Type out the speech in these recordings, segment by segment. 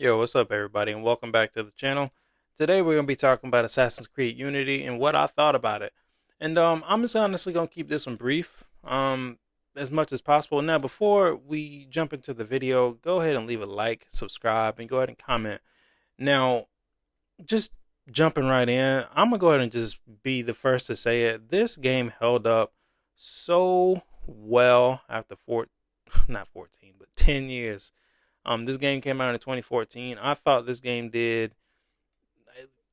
Yo, what's up, everybody, and welcome back to the channel. Today, we're going to be talking about Assassin's Creed Unity and what I thought about it. And I'm just honestly going to keep this one brief, as much as possible. Now, before we jump into the video, go ahead and leave a like, subscribe, and go ahead and comment. Now, just jumping right in, I'm going to go ahead and just be the first to say it. This game held up so well after not 14, but 10 years. This game came out in 2014. I thought this game did.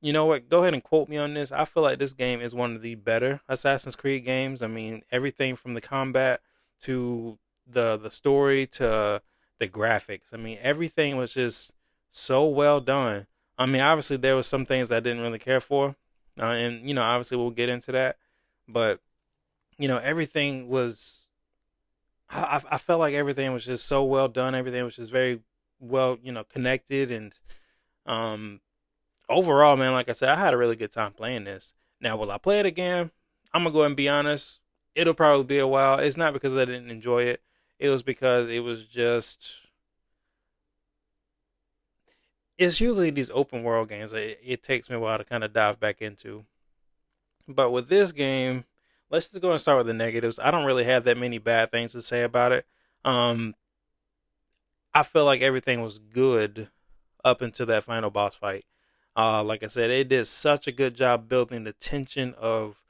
You know what? Go ahead and quote me on this. I feel like this game is one of the better Assassin's Creed games. I mean, everything from the combat to the story to the graphics. I mean, everything was just so well done. I mean, obviously there was some things I didn't really care for, and obviously we'll get into that. But everything was. I felt like everything was just so well done. Everything was just very well, connected and um overall, man, like I said, I had a really good time playing this. Now, will I play it again? I'm gonna go ahead and be honest. It'll probably be a while. It's not because I didn't enjoy it. It was because it was just. It's usually these open world games that it takes me a while to kind of dive back into. But with this game, let's just go and start with the negatives. I don't really have that many bad things to say about it. Um, I feel like everything was good up until that final boss fight. Like I said, it did such a good job building the tension of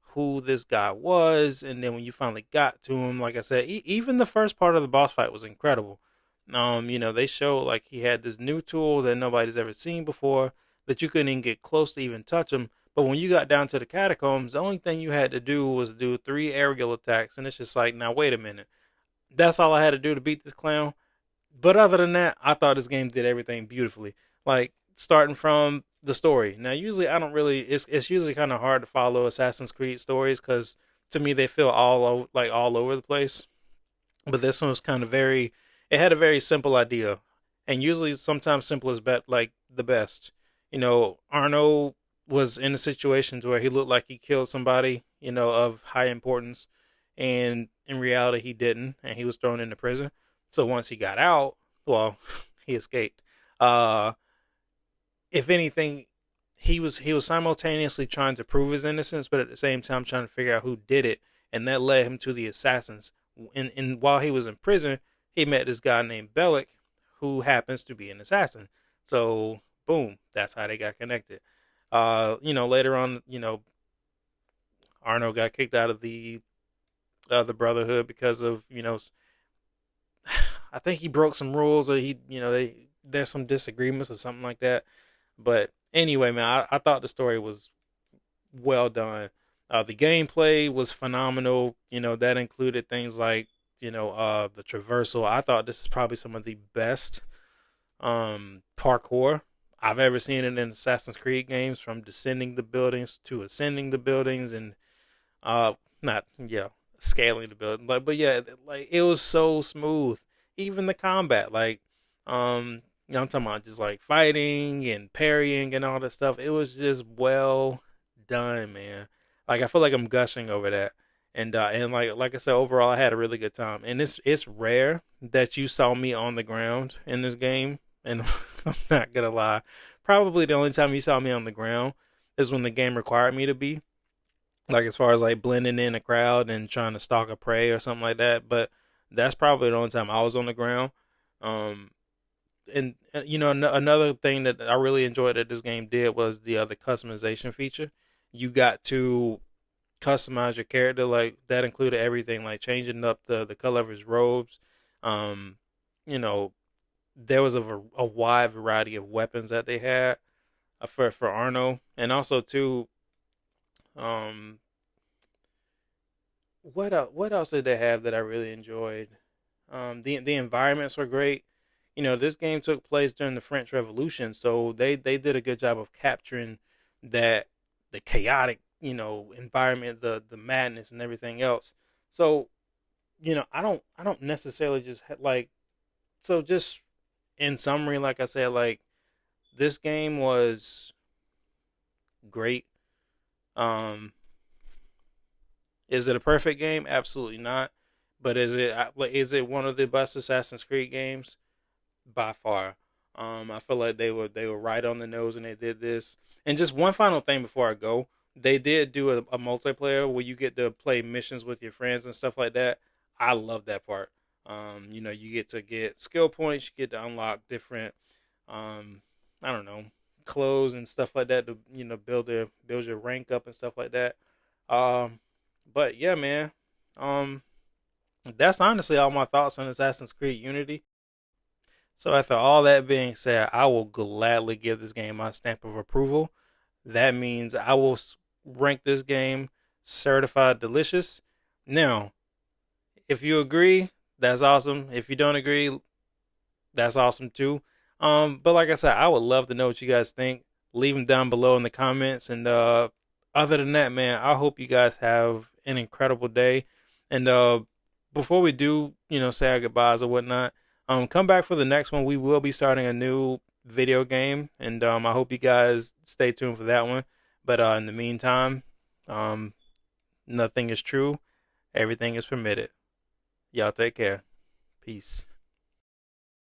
who this guy was, and then when you finally got to him, like I said, even the first part of the boss fight was incredible. They showed like he had this new tool that nobody's ever seen before that you couldn't even get close to even touch him. But when you got down to the catacombs, the only thing you had to do was do three aerial attacks, and it's just like, now wait a minute, that's all I had to do to beat this clown. But other than that, I thought this game did everything beautifully. Like starting from the story. Now, usually I don't really. It's usually kind of hard to follow Assassin's Creed stories because to me they feel all over the place. But this one was kind of very. It had a very simple idea, and usually sometimes simple is like the best. Arno was in a situation where he looked like he killed somebody, of high importance, and in reality he didn't, and he was thrown into prison. So once he got out, well, he escaped. Uh, if anything, he was simultaneously trying to prove his innocence, but at the same time trying to figure out who did it, and that led him to the assassins. And while he was in prison, he met this guy named Bellic, who happens to be an assassin. So boom, that's how they got connected. Later on, Arno got kicked out of the Brotherhood because of I think he broke some rules, or there's some disagreements or something like that. But anyway, man, I thought the story was well done. The gameplay was phenomenal. That included things like the traversal. I thought this is probably some of the best parkour I've ever seen in Assassin's Creed games, from descending the buildings to ascending the buildings, and not scaling the building, but yeah, like it was so smooth. Even the combat, like I'm talking about just like fighting and parrying and all that stuff. It was just well done, man. Like I feel like I'm gushing over that. And like I said, overall I had a really good time. And it's rare that you saw me on the ground in this game. And I'm not gonna lie, probably the only time you saw me on the ground is when the game required me to be, like as far as like blending in a crowd and trying to stalk a prey or something like that. But that's probably the only time I was on the ground. Um, and another thing that I really enjoyed that this game did was the customization feature. You got to customize your character, like that included everything like changing up the color of his robes. Um, you know, there was a wide variety of weapons that they had for Arno, and also too. Um, what else did they have that I really enjoyed? The environments were great. This game took place during the French Revolution, so they did a good job of capturing that the chaotic environment, the madness and everything else. So I don't necessarily just like, so just in summary, like I said, like this game was great. Um, is it a perfect game? Absolutely not. But is it one of the best Assassin's Creed games? By far. I feel like they were right on the nose when they did this. And just one final thing before I go, they did do a multiplayer where you get to play missions with your friends and stuff like that. I love that part. You get to get skill points, you get to unlock different, um, I don't know, clothes and stuff like that to build your rank up and stuff like that. Um, but yeah, man, um, that's honestly all my thoughts on Assassin's Creed Unity. So after all that being said, I will gladly give this game my stamp of approval. That means I will rank this game certified delicious. Now, if you agree, that's awesome. If you don't agree, that's awesome too. But like I said, I would love to know what you guys think. Leave them down below in the comments. And other than that, man, I hope you guys have an incredible day. And before we do, say our goodbyes or whatnot, come back for the next one. We will be starting a new video game, and I hope you guys stay tuned for that one. But in the meantime, um, nothing is true. Everything is permitted. Y'all take care. Peace.